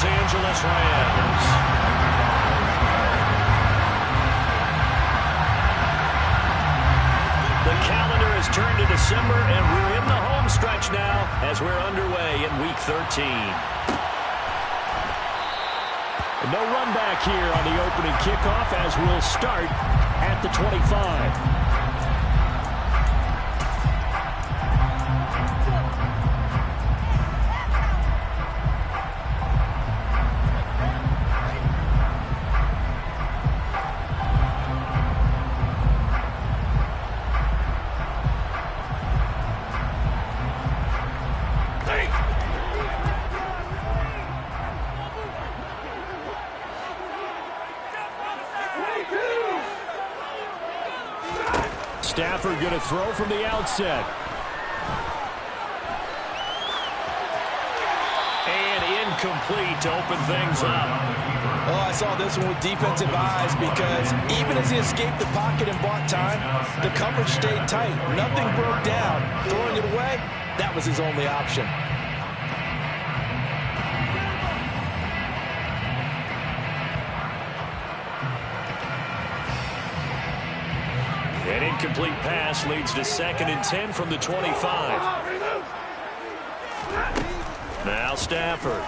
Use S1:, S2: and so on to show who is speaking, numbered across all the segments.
S1: Los Angeles Rams. The calendar has turned to December, and we're in the home stretch now as we're underway in Week 13. No run back here on the opening kickoff as we'll start at the 25. Stafford going to throw from the outset. And incomplete to open things up.
S2: Oh, I saw this one with defensive eyes because even as he escaped the pocket and bought time, the coverage stayed tight. Nothing broke down. Throwing it away, that was his only option.
S1: An incomplete pass leads to 2nd and 10 from the 25. Now Stafford.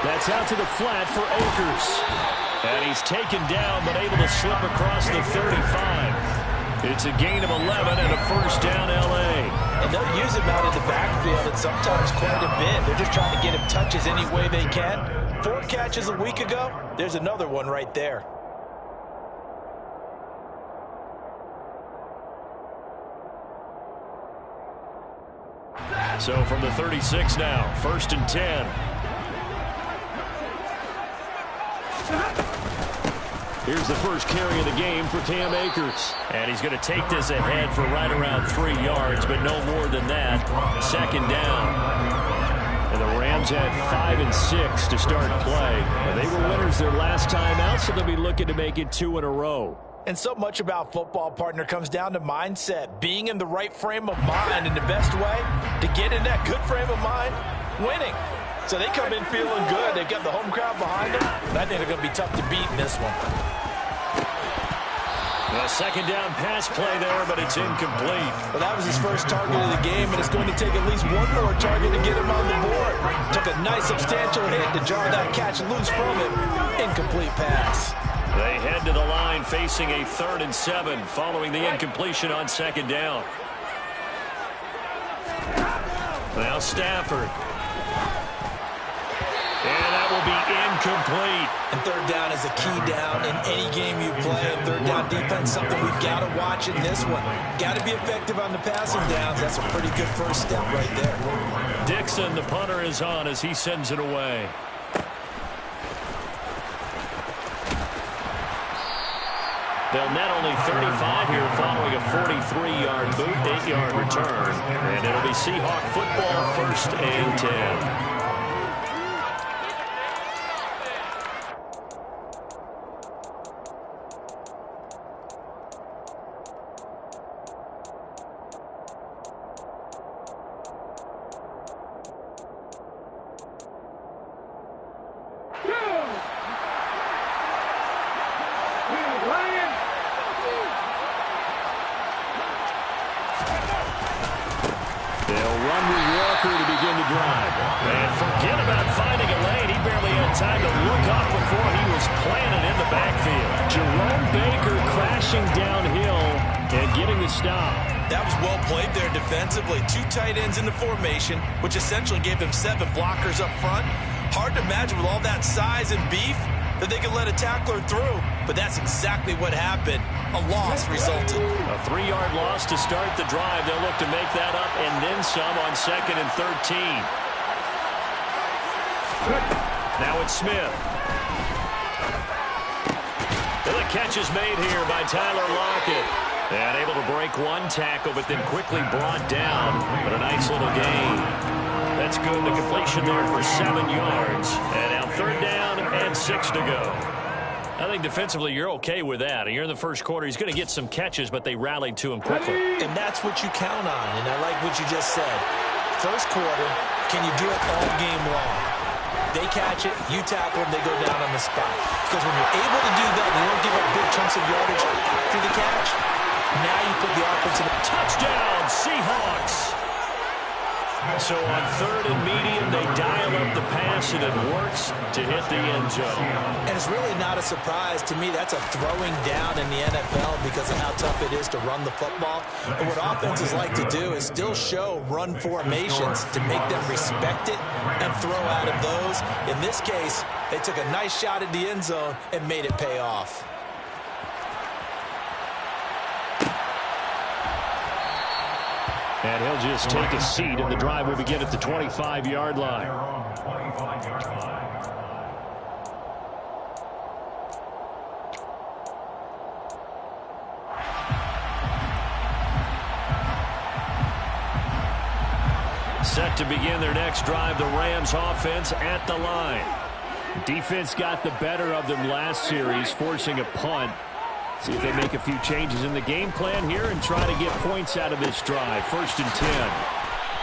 S1: That's out to the flat for Akers. And he's taken down but able to slip across the 35. It's a gain of 11 and a first down L.A.
S2: And they'll use him out in the backfield and sometimes quite a bit. They're just trying to get him touches any way they can. 4 catches a week ago. There's another one right there.
S1: So from the 36 now, 1st and 10. Here's the first carry of the game for Cam Akers. And he's going to take this ahead for right around 3 yards, but no more than that. 2nd down. And the Rams had 5 and 6 to start play. And they were winners their last time out, so they'll be looking to make it 2 in a row.
S2: And so much about football, partner, comes down to mindset. Being in the right frame of mind, and the best way to get in that good frame of mind, winning. So they come in feeling good. They've got the home crowd behind them. And I think they're going to be tough to beat in this one.
S1: A 2nd down pass play there, but it's incomplete.
S2: Well, that was his first target of the game, and it's going to take at least one more target to get him on the board. Took a nice substantial hit to jar that catch loose from him. Incomplete pass.
S1: They head to the line facing a 3rd and 7 following the incompletion on 2nd down. Now Stafford. And that will be incomplete.
S2: And 3rd down is a key down in any game you play. And 3rd down defense, something we've got to watch in this one. Got to be effective on the passing downs. That's a pretty good first step right there.
S1: Dixon, the punter, is on as he sends it away. They'll net only 35 here following a 43-yard boot, 8-yard return. And it'll be Seahawk football, 1st and 10.
S2: In the formation, which essentially gave them 7 blockers up front. Hard to imagine with all that size and beef that they could let a tackler through, but that's exactly what happened. A loss resulted.
S1: A 3-yard loss to start the drive. They'll look to make that up and then some on 2nd and 13. Now it's Smith. The catch is made here by Tyler Lockett. And able to break one tackle, but then quickly brought down. But a nice little gain. That's good. The completion there for 7 yards. And now 3rd down and 6 to go. I think defensively you're okay with that. And you're in the first quarter. He's going to get some catches, but they rallied to him quickly.
S2: And that's what you count on. And I like what you just said. First quarter, can you do it all game long? They catch it, you tackle them, they go down on the spot. Because when you're able to do that, and you don't give up big chunks of yardage after the catch, now you put the offense in a
S1: touchdown, Seahawks. So on 3rd and medium, they dial up the pass, and it works to hit the end zone.
S2: And it's really not a surprise to me. That's a throwing down in the NFL because of how tough it is to run the football. But what offenses like to do is still show run formations to make them respect it and throw out of those. In this case, they took a nice shot at the end zone and made it pay off.
S1: And he'll just take a seat, and the drive will begin at the 25-yard line. Set to begin their next drive, the Rams offense at the line. Defense got the better of them last series, forcing a punt. See if they make a few changes in the game plan here and try to get points out of this drive. 1st and 10.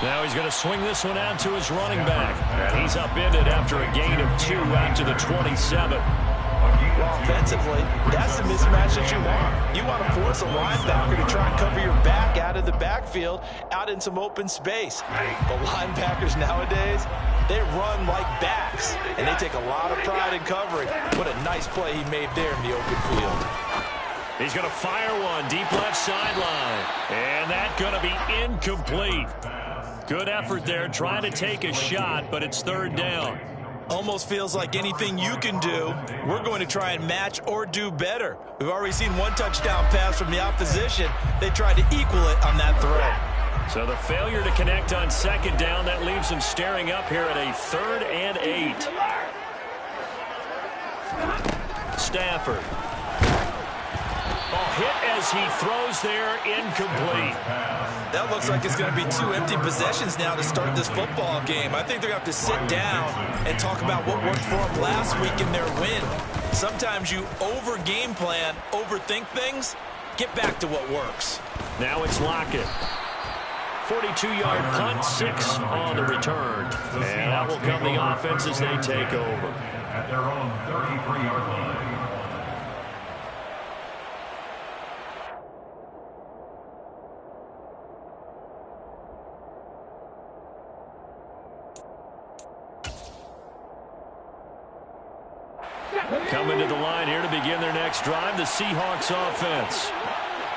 S1: Now he's going to swing this one out to his running back. And he's upended after a gain of 2 out to the 27.
S2: Well, offensively, that's the mismatch that you want. You want to force a linebacker to try and cover your back out of the backfield, out in some open space. But linebackers nowadays, they run like backs, and they take a lot of pride in covering. What a nice play he made there in the open field.
S1: He's going to fire one deep left sideline. And that's going to be incomplete. Good effort there trying to take a shot, but it's 3rd down.
S2: Almost feels like anything you can do, we're going to try and match or do better. We've already seen 1 touchdown pass from the opposition. They tried to equal it on that throw.
S1: So the failure to connect on 2nd down, that leaves them staring up here at a 3rd and 8. Stafford. Hit as he throws there, incomplete.
S2: That looks like it's going to be 2 empty possessions now to start this football game. I think they're going to have to sit down and talk about what worked for them last week in their win. Sometimes you over-game plan, overthink things, get back to what works.
S1: Now it's Lockett. 42-yard punt, 6 on the return. And that will come the offense as they take over.
S3: At their own 33-yard line.
S1: Coming to the line here to begin their next drive, the Seahawks offense.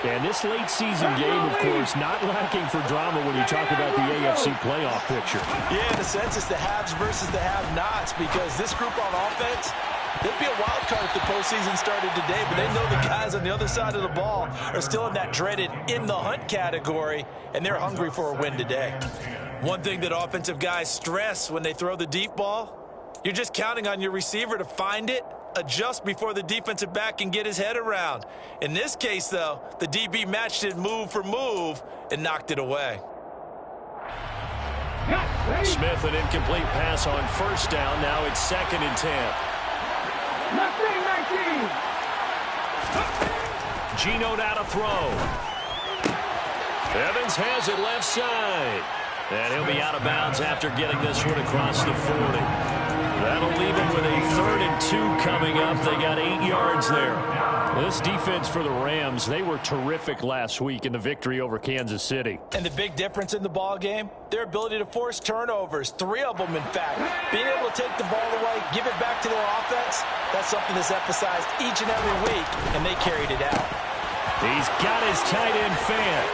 S1: And this late season game, of course, not lacking for drama when you talk about the AFC playoff picture.
S2: Yeah, in a sense, it's the haves versus the have-nots, because this group on offense, they'd be a wild card if the postseason started today, but they know the guys on the other side of the ball are still in that dreaded in-the-hunt category, and they're hungry for a win today. One thing that offensive guys stress when they throw the deep ball, you're just counting on your receiver to find it, adjust before the defensive back can get his head around. In this case, though, the DB matched it move for move and knocked it away.
S1: Smith, an incomplete pass on 1st down. Now it's 2nd and 10. 19. Geno now to throw. Evans has it left side. And he'll be out of bounds after getting this one across the 40. That'll leave him with a 3rd and 2 coming up. They got 8 yards there. This defense for the Rams, they were terrific last week in the victory over Kansas City.
S2: And the big difference in the ball game, their ability to force turnovers, 3 of them in fact. Being able to take the ball away, give it back to their offense, that's something that's emphasized each and every week, and they carried it out.
S1: He's got his tight end fan.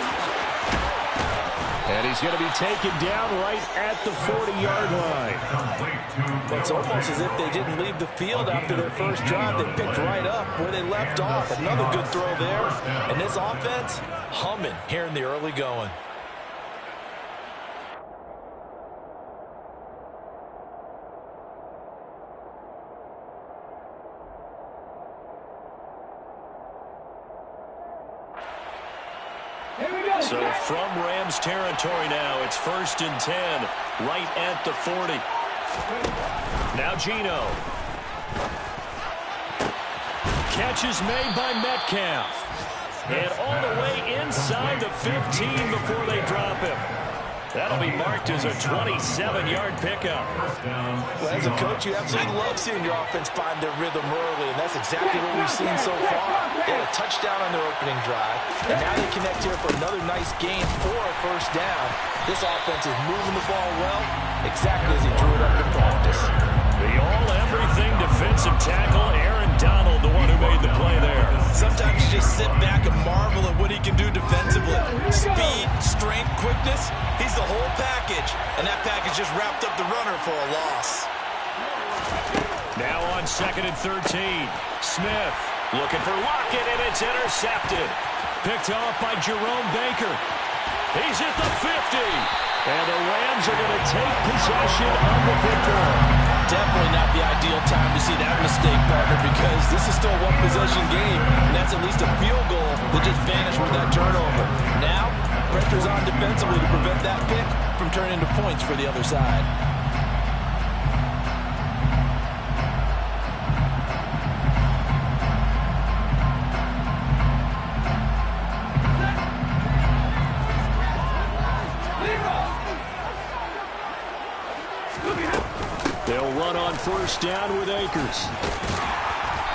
S1: And he's going to be taken down right at the 40-yard line.
S2: It's almost as if they didn't leave the field after their first drive. They picked right up where they left off. Another good throw there. And this offense, humming here in the early going.
S1: So from Rams territory now, it's 1st and 10, right at the 40. Now Geno. Catch is made by Metcalf. And all the way inside the 15 before they drop him. That'll be marked as a 27-yard pickup.
S2: Well, as a coach, you absolutely love seeing your offense find their rhythm early, and that's exactly what we've seen so far. They had a touchdown on their opening drive, and now they connect here for another nice gain for a first down. This offense is moving the ball well, exactly as he drew it up in practice.
S1: The all-everything defensive tackle, Aaron Donald, the one who made the play there.
S2: Sometimes you just sit back and marvel at what he can do defensively. Speed, strength, quickness, he's the whole package. And that package just wrapped up the runner for a loss.
S1: Now on 2nd and 13. Smith looking for Lockett, and it's intercepted. Picked off by Jerome Baker. He's at the 50. And the Rams are going to take possession of the football.
S2: Definitely not the ideal time to see that mistake, partner, because this is still a one-possession game, and that's at least a field goal that just vanished with that turnover. Now, pressure's on defensively to prevent that pick from turning into points for the other side.
S1: They'll run on first down with Akers.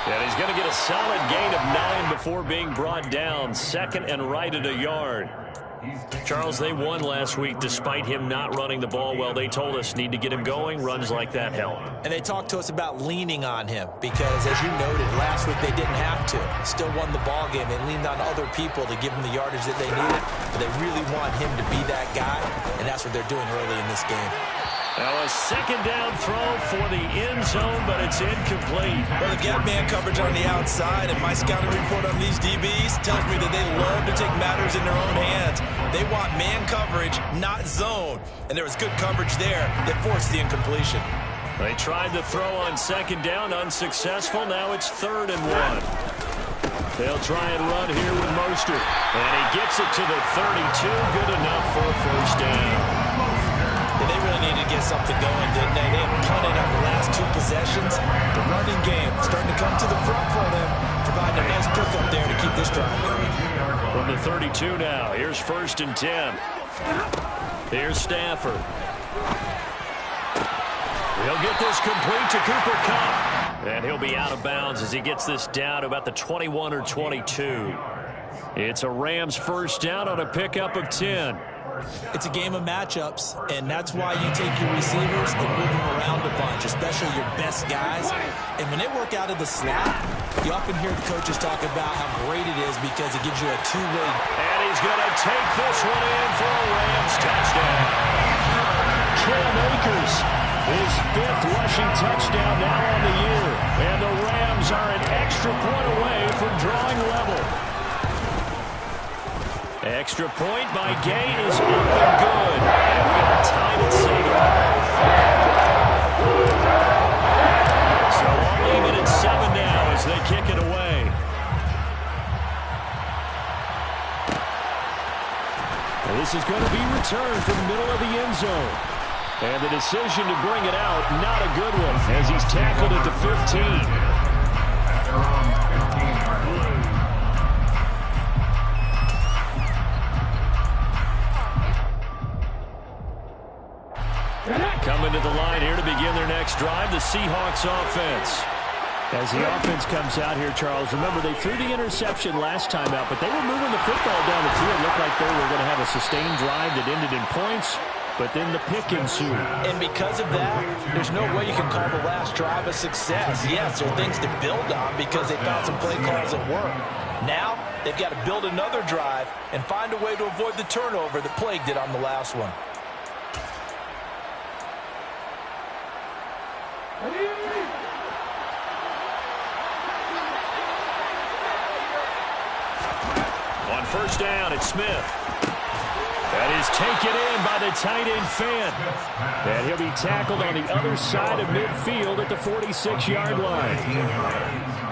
S1: And he's going to get a solid gain of 9 before being brought down. 2nd and right at a yard. Charles, they won last week despite him not running the ball well. They told us need to get him going. Runs like that help.
S2: And they talked to us about leaning on him because, as you noted, last week they didn't have to. Still won the ball game. They leaned on other people to give him the yardage that they needed. But they really want him to be that guy, and that's what they're doing early in this game.
S1: Now a 2nd down throw for the end zone, but it's incomplete.
S2: Well, they've got man coverage on the outside, and my scouting report on these DBs tells me that they love to take matters in their own hands. They want man coverage, not zone. And there was good coverage there that forced the incompletion.
S1: They tried to throw on 2nd down, unsuccessful. Now it's 3rd and 1. They'll try and run here with Mostert. And he gets it to the 32. Good enough for a first down.
S2: They really needed to get something going, didn't they? They have punted on the last 2 possessions. The running game starting to come to the front for them, providing a nice pickup there to keep this drive going.
S1: From the 32 now, here's 1st and 10. Here's Stafford. He'll get this complete to Cooper Kupp. And he'll be out of bounds as he gets this down to about the 21 or 22. It's a Rams first down on a pickup of 10.
S2: It's a game of matchups, and that's why you take your receivers and move them around a bunch, especially your best guys. And when they work out of the slot, you often hear the coaches talk about how great it is because it gives you a two-way.
S1: And he's going to take this one in for a Rams touchdown. Cam Akers, his 5th rushing touchdown now on the year. And the Rams are an extra point away from drawing level. Extra point by Gay is up and good. And we are tied at 7. So all even at 7 now as they kick it away. And this is going to be returned from the middle of the end zone. And the decision to bring it out, not a good one, as he's tackled at the 15. Coming to the line here to begin their next drive, the Seahawks offense. As the offense comes out here, Charles, remember they threw the interception last time out, but they were moving the football down the field. Looked like they were going to have a sustained drive that ended in points, but then the pick ensued.
S2: And because of that, there's no way you can call the last drive a success. Yes, there are things to build on because they found some play calls at work. Now, they've got to build another drive and find a way to avoid the turnover that plagued it on the last one.
S1: On first down, it's Smith. That is taken in by the tight end Fant. And he'll be tackled on the other side of midfield at the 46-yard line.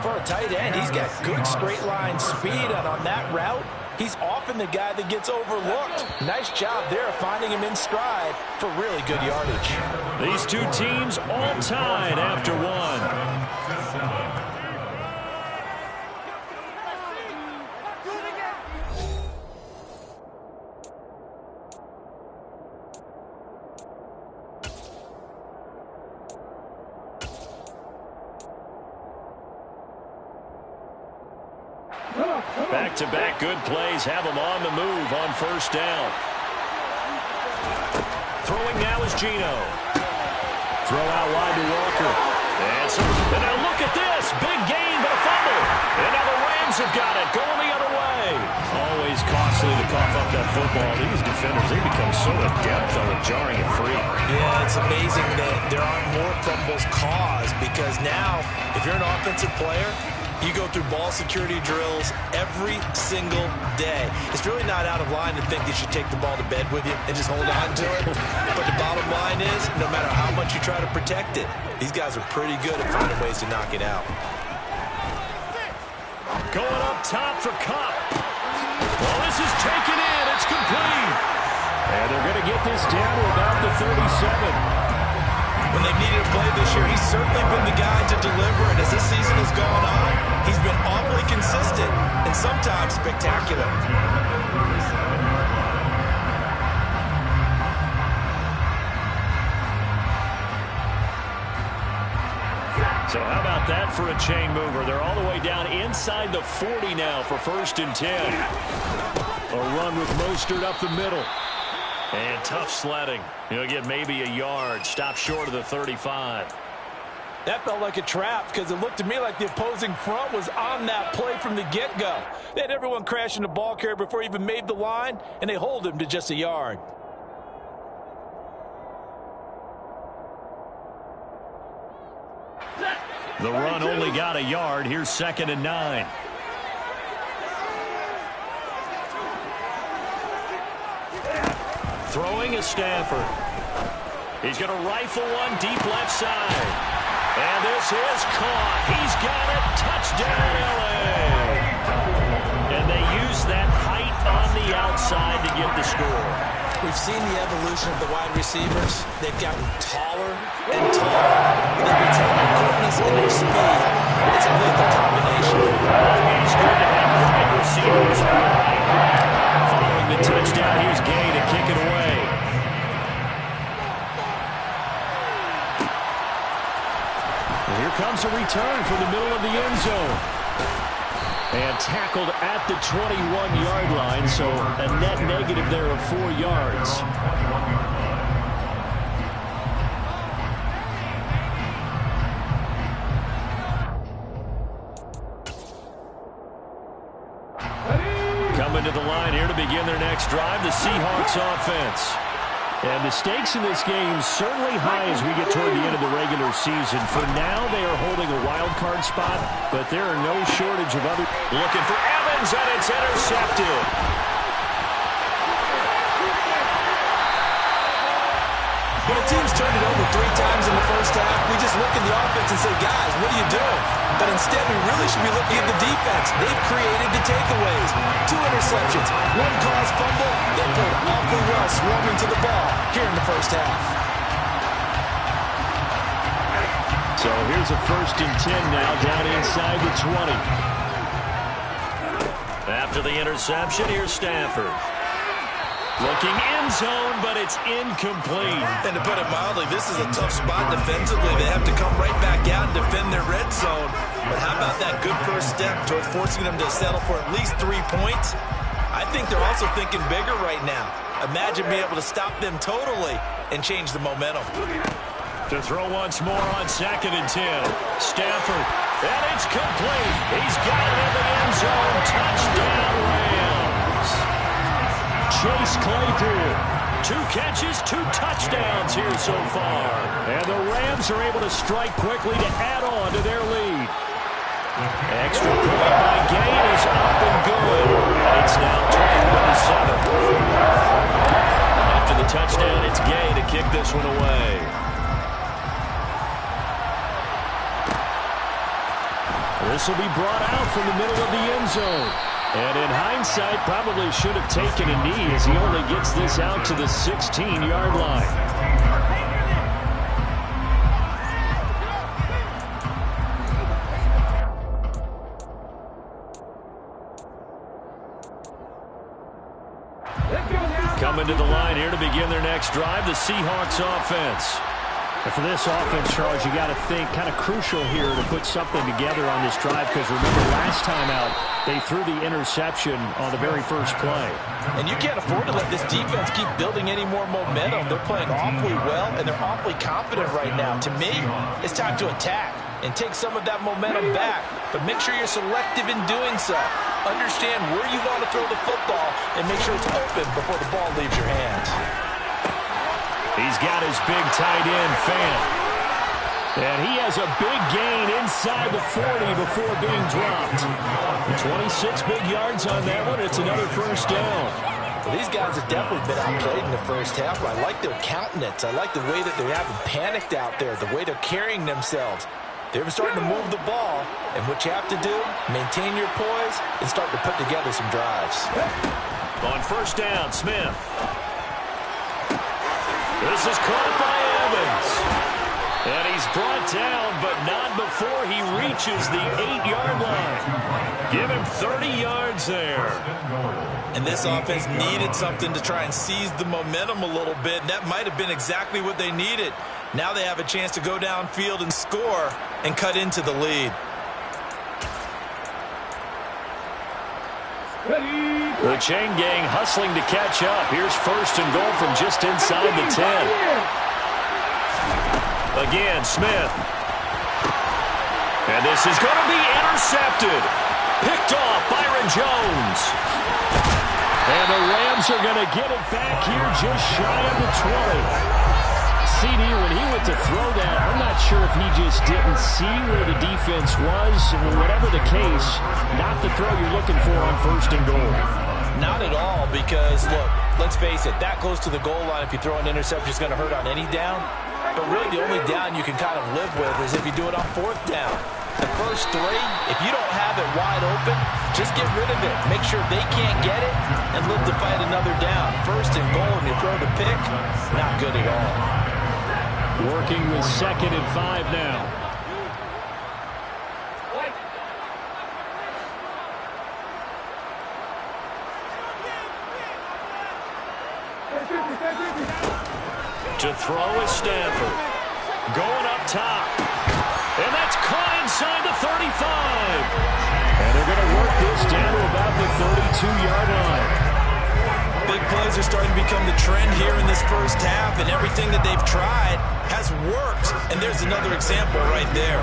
S2: For a tight end, he's got good straight line speed, and on that route, he's often the guy that gets overlooked. Nice job there finding him in stride for really good yardage.
S1: These two teams all tied after one. Back-to-back good plays have them on the move on first down. Throwing now is Geno. Throw out wide to Walker. And now look at this. Big gain, but a fumble. And now the Rams have got it. Going the other way. Always costly to cough up that football. These defenders, they become so adept on jarring it free.
S2: Yeah, it's amazing that there aren't more fumbles caused because now, if you're an offensive player, you go through ball security drills every single day. It's really not out of line to think you should take the ball to bed with you and just hold on to it. But the bottom line is, no matter how much you try to protect it, these guys are pretty good at finding ways to knock it out.
S1: Going up top for Cup. Well, this is taken in. It's complete. And they're going to get this down to about the 37.
S2: When they've needed a play this year, he's certainly been the guy to deliver. And as this season has gone on, he's been awfully consistent and sometimes spectacular.
S1: So how about that for a chain mover? They're all the way down inside the 40 now for 1st and 10. A run with Mostert up the middle. And tough sledding. He'll get maybe a yard. Stop short of the 35.
S2: That felt like a trap because it looked to me like the opposing front was on that play from the get-go. They had everyone crashing the ball carrier before he even made the line, and they hold him to just a yard.
S1: The run only got a yard. Here's 2nd and 9. Throwing is Stafford. He's going to rifle one deep left side. And this is caught. He's got it. Touchdown, L.A. And they use that height on the outside to get the score.
S2: We've seen the evolution of the wide receivers. They've gotten taller and taller. They've retained their quickness and their speed. It's a lethal combination.
S1: Always good to have wide receivers. Following the touchdown, here's Gay to kick it away. And here comes a return from the middle of the end zone. And tackled at the 21-yard line, so a net negative there of 4 yards. Coming to the line here to begin their next drive, the Seahawks offense. And the stakes in this game certainly high as we get toward the end of the regular season. For now, they are holding a wild card spot, but there are no shortage of other. Looking for Evans, and it's intercepted.
S2: When a team's turned it over 3 times in the first half, we just look at the offense and say, guys, what are you doing? But instead, we really should be looking at the defense. They've created the takeaways. 2 interceptions, 1 caused fumble. They played awfully well swarming to the ball here in the first half.
S1: So here's a 1st and 10 now down inside the 20. After the interception, here's Stafford. Looking end zone, but it's incomplete.
S2: And to put it mildly, this is a tough spot defensively. They have to come right back out and defend their red zone. But how about that good first step towards forcing them to settle for at least 3 points? I think they're also thinking bigger right now. Imagine being able to stop them totally and change the momentum.
S1: To throw once more on 2nd and 10. Stafford, and it's complete. He's got it in the end zone. Touchdown, Rams. Chase Claypool. 2 catches, 2 touchdowns here so far. And the Rams are able to strike quickly to add on to their lead. Extra point by Gay is up and good. It's now 21-7. After the touchdown, it's Gay to kick this one away. This will be brought out from the middle of the end zone. And in hindsight, probably should have taken a knee as he only gets this out to the 16-yard line. Coming to the line here to begin their next drive, the Seahawks offense. And for this offense, Charles, you got to think kind of crucial here to put something together on this drive, because remember last time out, they threw the interception on the very first play.
S2: And you can't afford to let this defense keep building any more momentum. They're playing awfully well, and they're awfully confident right now. To me, it's time to attack and take some of that momentum back. But make sure you're selective in doing so. Understand where you want to throw the football and make sure it's open before the ball leaves your hands.
S1: He's got his big tight end, Fant. And he has a big gain inside the 40 before being dropped. 26 big yards on that one. It's another first down.
S2: Well, these guys have definitely been outplayed in the first half. I like their countenance. I like the way that they haven't panicked out there, the way they're carrying themselves. They're starting to move the ball, and what you have to do, maintain your poise and start to put together some drives.
S1: On first down, Smith. This is caught by Evans. And he's brought down, but not before he reaches the 8-yard line. Give him 30 yards there.
S2: And this offense needed something to try and seize the momentum a little bit, and that might have been exactly what they needed. Now they have a chance to go downfield and score and cut into the lead.
S1: The chain gang hustling to catch up. Here's first and goal from just inside the 10. Again, Smith. And this is going to be intercepted. Picked off, Byron Jones. And the Rams are going to get it back here just shy of the 20. CD, when he went to throw that, I'm not sure if he just didn't see where the defense was. Whatever the case, not the throw you're looking for on first and goal.
S2: Not at all, because, look, let's face it, that close to the goal line, if you throw an interception, is going to hurt on any down. But really, the only down you can kind of live with is if you do it on fourth down. The first three, if you don't have it wide open, just get rid of it. Make sure they can't get it and live to fight another down. First and goal, and you throw the pick, not good at all.
S1: Working with 2nd and 5 now. To throw is Stafford. Going up top. And that's caught inside the 35. And they're going to work this down to about the 32-yard line.
S2: Big plays are starting to become the trend here in this first half, and everything that they've tried has worked. And there's another example right there.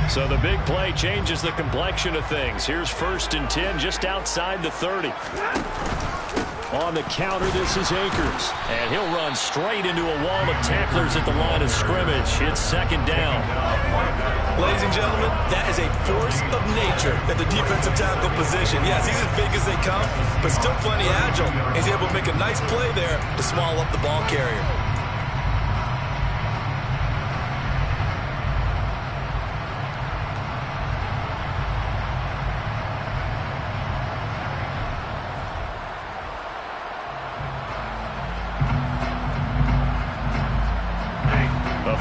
S1: So the big play changes the complexion of things. Here's first and 10 just outside the 30. On the counter, this is Akers. And he'll run straight into a wall of tacklers at the line of scrimmage. It's second down.
S2: Ladies and gentlemen, that is a force of nature at the defensive tackle position. Yes, he's as big as they come, but still plenty agile. He's able to make a nice play there to swallow up the ball carrier.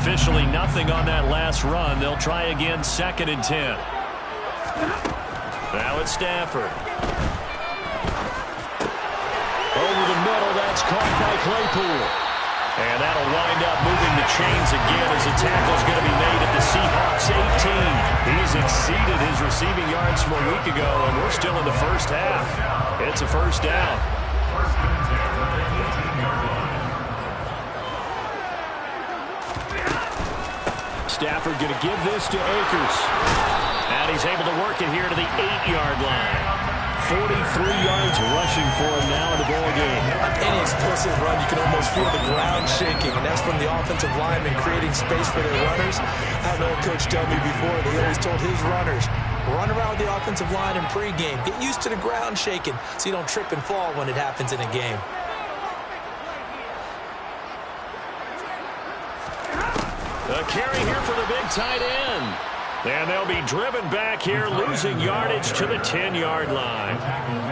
S1: Officially nothing on that last run. They'll try again, 2nd and 10. Now it's Stafford. Over the middle, that's caught by Claypool. And that'll wind up moving the chains again as the tackle's going to be made at the Seahawks 18. He's exceeded his receiving yards from a week ago, and we're still in the first half. It's a first down. Stafford going to give this to Akers. And he's able to work it here to the 8-yard line. 43 yards rushing for him now in the ball game.
S2: On any explosive run, you can almost feel the ground shaking, and that's from the offensive linemen creating space for their runners. I had an old coach tell me before, they always told his runners, run around with the offensive line in pregame. Get used to the ground shaking so you don't trip and fall when it happens in a game.
S1: A carry here for the big tight end. And they'll be driven back here, losing yardage to the 10-yard line.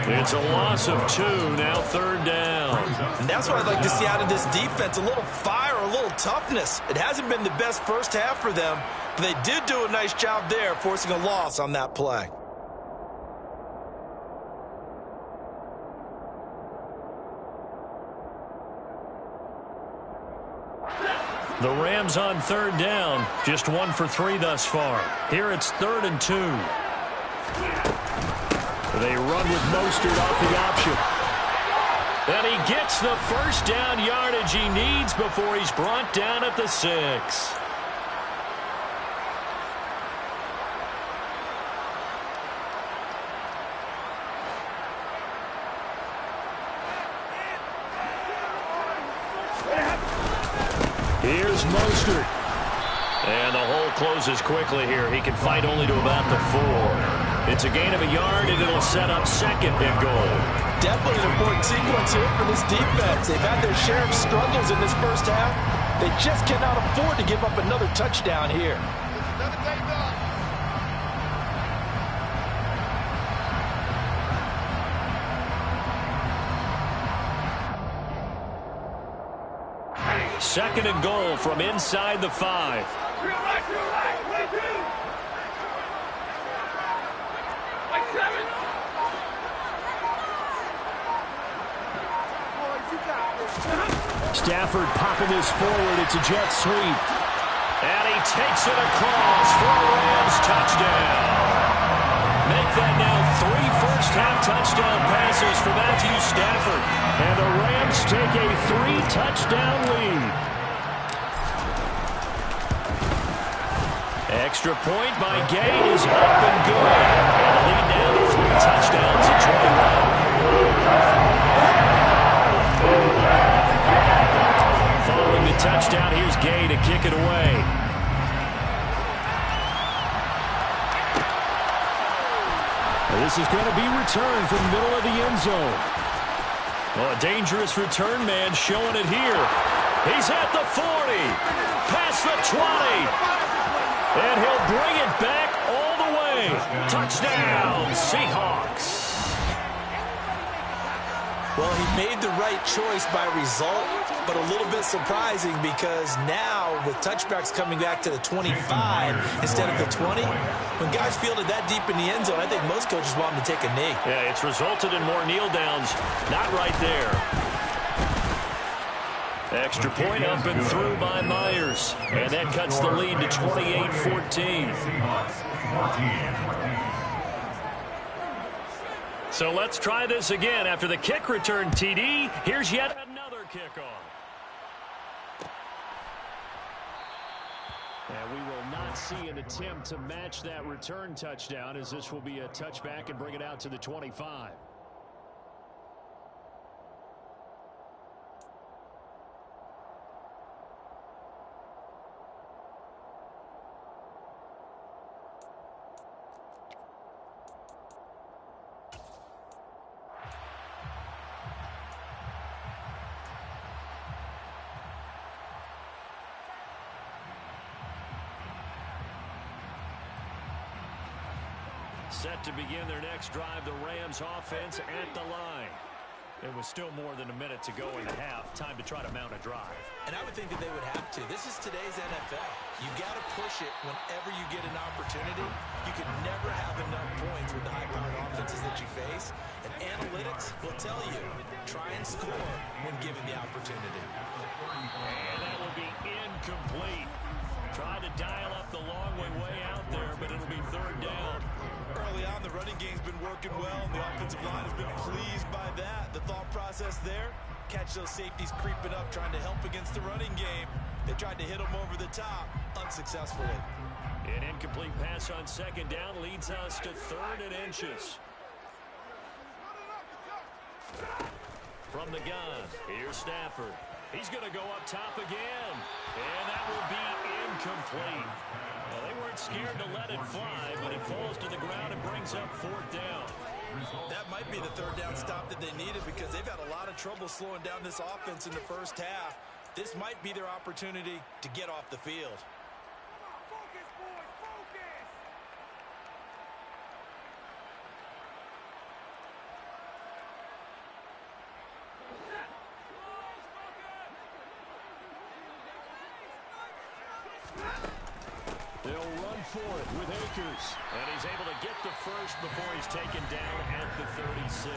S1: It's a loss of 2, now third down.
S2: And that's what I'd like to see out of this defense, a little fire, a little toughness. It hasn't been the best first half for them, but they did do a nice job there, forcing a loss on that play.
S1: The Rams on third down, just 1 for 3 thus far. Here it's 3rd and 2. They run with Mostert off the option. And he gets the first down yardage he needs before he's brought down at the 6. Here's Mostert. And the hole closes quickly here. He can fight only to about the 4. It's a gain of a yard, and it'll set up 2nd and goal.
S2: Definitely an important sequence here for this defense. They've had their share of struggles in this first half. They just cannot afford to give up another touchdown here.
S1: Second and goal from inside the 5. Stafford popping this forward. It's a jet sweep. And he takes it across for a Rams touchdown. Make that now 3 first-half touchdown passes for Matthew Stafford. And the Rams take a 3-touchdown lead. Extra point by Gay is up and good. And the lead now to 3 touchdowns at 21. Following the touchdown, here's Gay to kick it away. This is going to be returned from the middle of the end zone. Oh, a dangerous return man showing it here. He's at the 40, past the 20, and he'll bring it back all the way. Touchdown, Seahawks.
S2: Well, he made the right choice by result, but a little bit surprising because now with touchbacks coming back to the 25 instead of the 20, when guys fielded that deep in the end zone, I think most coaches want them to take a knee.
S1: Yeah, it's resulted in more kneel downs. Not right there. Extra point up and through by Myers. And that cuts the lead to 28-14. So let's try this again. After the kick return TD, here's yet another kickoff. And we will not see an attempt to match that return touchdown, as this will be a touchback and bring it out to the 25. Set to begin their next drive, the Rams offense at the line. There was still more than a minute to go in the half. Time to try to mount a drive.
S2: And I would think that they would have to. This is today's NFL. You got to push it whenever you get an opportunity. You can never have enough points with the high-powered offenses that you face. And analytics will tell you, try and score when given the opportunity.
S1: And that will be incomplete. Try to dial up the long way out there, but it'll be 3rd down.
S2: Early on, the running game's been working well, and the offensive line has been pleased by that. The thought process there, catch those safeties creeping up, trying to help against the running game. They tried to hit them over the top, unsuccessfully.
S1: An incomplete pass on 2nd down leads us to 3rd and inches. From the gun, here's Stafford. He's going to go up top again, and that will be incomplete. Well, they weren't scared to let it fly, but it falls to the ground and brings up 4th down.
S2: That might be the 3rd down stop that they needed because they've had a lot of trouble slowing down this offense in the first half. This might be their opportunity to get off the field.
S4: Focus, boys, focus!
S1: They'll run for it with Akers. And he's able to get the first before he's taken down at the 36.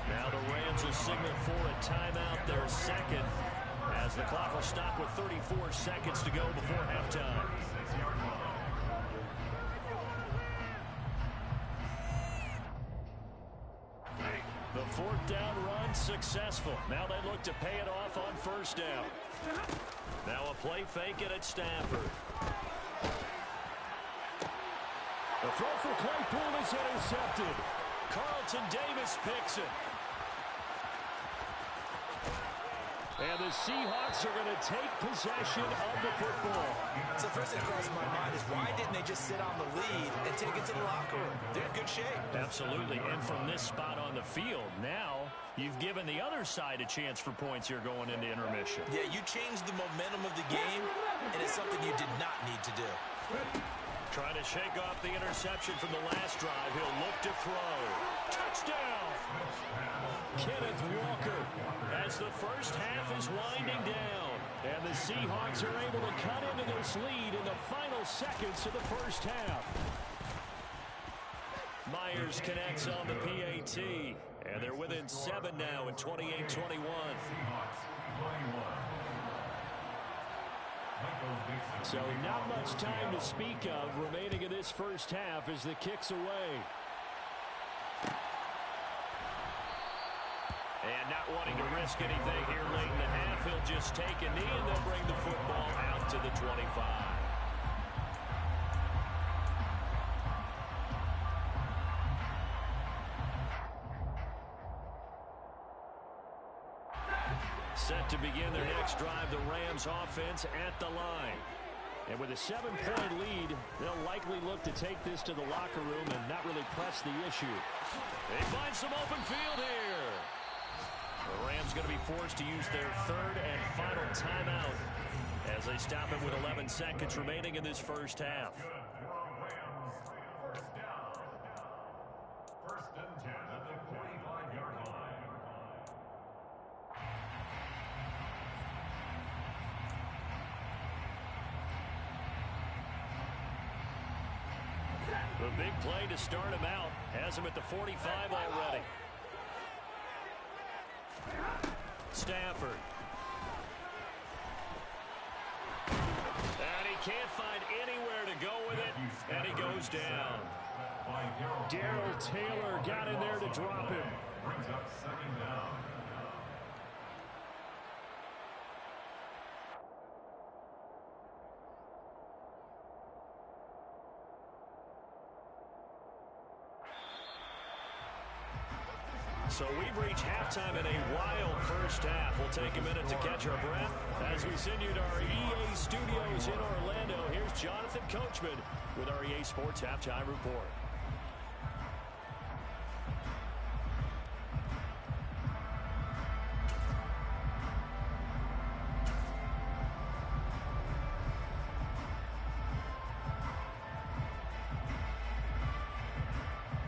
S1: Now the Rams will signal for a timeout, their 2nd, as the clock will stop with 34 seconds to go before halftime. The fourth down run successful. Now they look to pay it off on first down. Now a play fake it at Stafford. The throw for Claypool is intercepted. Carlton Davis picks it. And the Seahawks are going to take possession of the football.
S2: So first thing that crosses my mind is why didn't they just sit on the lead and take it to the locker room? They're in good shape.
S1: Absolutely. And from this spot on the field, now you've given the other side a chance for points here going into intermission.
S2: Yeah, you changed the momentum of the game, and it's something you did not need to do.
S1: Trying to shake off the interception from the last drive. He'll look to throw. Touchdown! Kenneth Walker as the first half is winding down. And the Seahawks are able to cut into this lead in the final seconds of the first half. Myers connects on the PAT. And they're within 7 now in 28-21. So not much time to speak of remaining in this first half as the kick's away. And not wanting to risk anything here late in the half, he'll just take a knee and they'll bring the football out to the 25. Set to begin their next drive, the Rams offense at the line. And with a 7-point lead, they'll likely look to take this to the locker room and not really press the issue. They find some open field here. The Rams going to be forced to use their third and final timeout as they stop it with 11 seconds remaining in this first half.
S3: First down. First and 10 at the 45-yard line.
S1: The big play to start him out has him at the 45 already. Stafford. And he can't find anywhere to go with it, and he goes down. Darrell Taylor got in there to drop him.
S3: Brings up second down.
S1: So we've reached halftime in a wild first half. We'll take a minute to catch our breath as we send you to our EA studios in Orlando. Here's Jonathan Coachman with our EA Sports Halftime Report.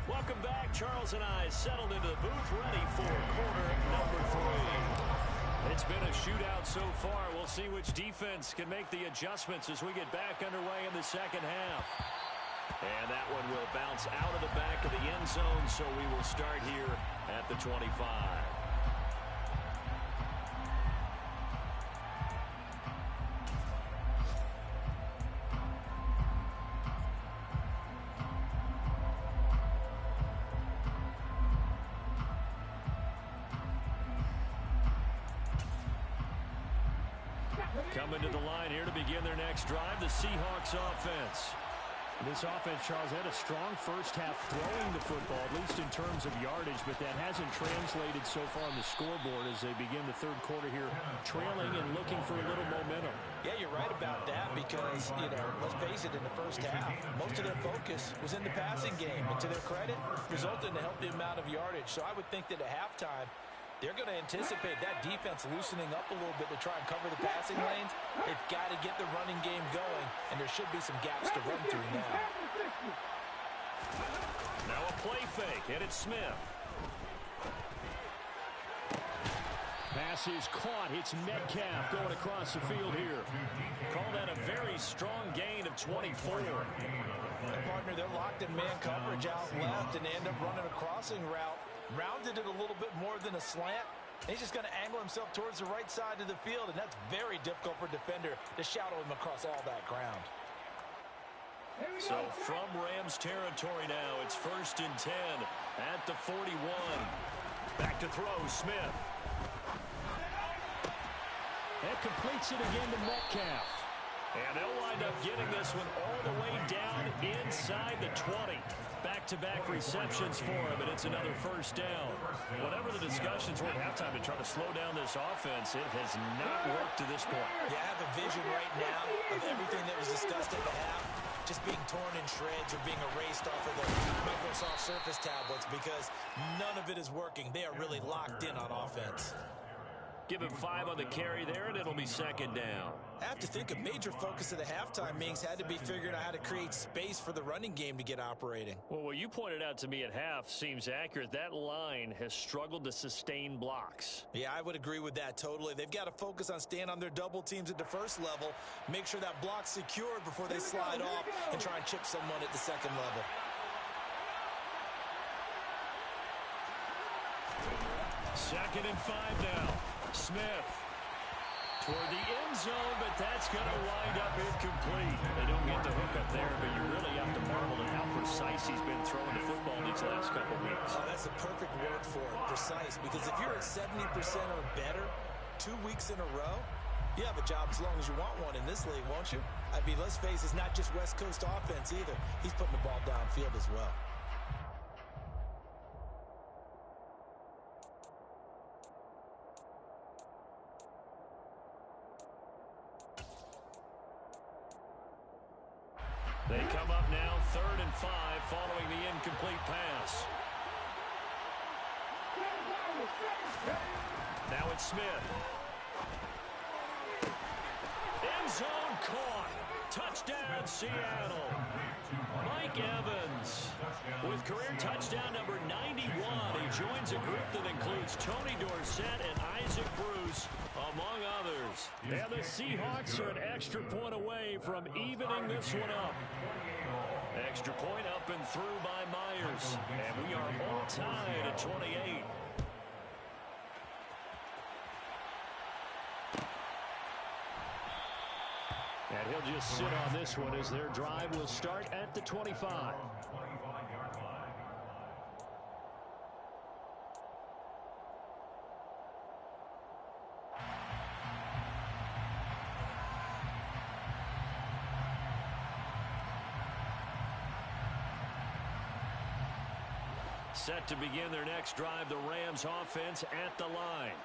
S1: Welcome back. Charles and I settled into the booth, ready for quarter number 3. It's been a shootout so far. We'll see which defense can make the adjustments as we get back underway in the second half. And that one will bounce out of the back of the end zone, so we will start here at the 25. Coming to the line here to begin their next drive, the Seahawks offense.
S5: This offense, Charles, had a strong first half throwing the football, at least in terms of yardage, but that hasn't translated so far on the scoreboard as they begin the third quarter here, trailing and looking for a little momentum.
S2: Yeah, you're right about that because, let's face it, in the first half, most of their focus was in the passing game. And to their credit, resulted in a healthy amount of yardage. So I would think that at halftime, they're going to anticipate that defense loosening up a little bit to try and cover the passing lanes. They've got to get the running game going, and there should be some gaps to run through now.
S1: Now a play fake, and it's Smith.
S5: Pass is caught. It's Metcalf going across the field here.
S1: Call that a very strong gain of 24.
S2: And partner, they're locked in man coverage out left, and they end up running a crossing route. Rounded it a little bit more than a slant. He's just going to angle himself towards the right side of the field, and that's very difficult for a defender to shadow him across all that ground.
S1: So from Rams territory now, it's 1st and 10 at the 41. Back to throw, Smith.
S5: That completes it again to Metcalf.
S1: And they'll wind up getting this one all the way down inside the 20. Back-to-back receptions for him, and it's another 1st down. Whatever the discussions were at halftime to try to slow down this offense, it has not worked to this point.
S2: You have a vision right now of everything that was discussed at the half just being torn in shreds or being erased off of the Microsoft Surface tablets because none of it is working. They are really locked in on offense.
S1: Give him 5 on the carry there, and it'll be 2nd down.
S2: I have to think a major focus of the halftime meetings had to be figuring out how to create space for the running game to get operating.
S1: Well, what you pointed out to me at half seems accurate. That line has struggled to sustain blocks.
S2: Yeah, I would agree with that totally. They've got to focus on staying on their double teams at the first level, make sure that block's secured before they slide off and try and chip someone at the second level.
S1: Second and 5 now. Smith toward the end zone, but that's going to wind up incomplete. They don't get the hook up there, but you really have to marvel at how precise he's been throwing the football these last couple weeks.
S2: Oh, that's a perfect word for it, precise, because if you're at 70% or better 2 weeks in a row, you have a job as long as you want one in this league, won't you? I mean, let's face it, it's not just West Coast offense either. He's putting the ball downfield as well.
S1: They come up now 3rd and 5 following the incomplete pass. Now it's Smith. End zone caught. Touchdown, Seattle. Mike Evans with career touchdown number 91. He joins a group that includes Tony Dorsett and Isaac Bruce, among others. And the Seahawks are an extra point away from evening this one up. Extra point up and through by Myers. And we are all tied at 28.
S5: And he'll just sit on this one as their drive will start at the 25.
S1: Set to begin their next drive, the Rams offense at the line.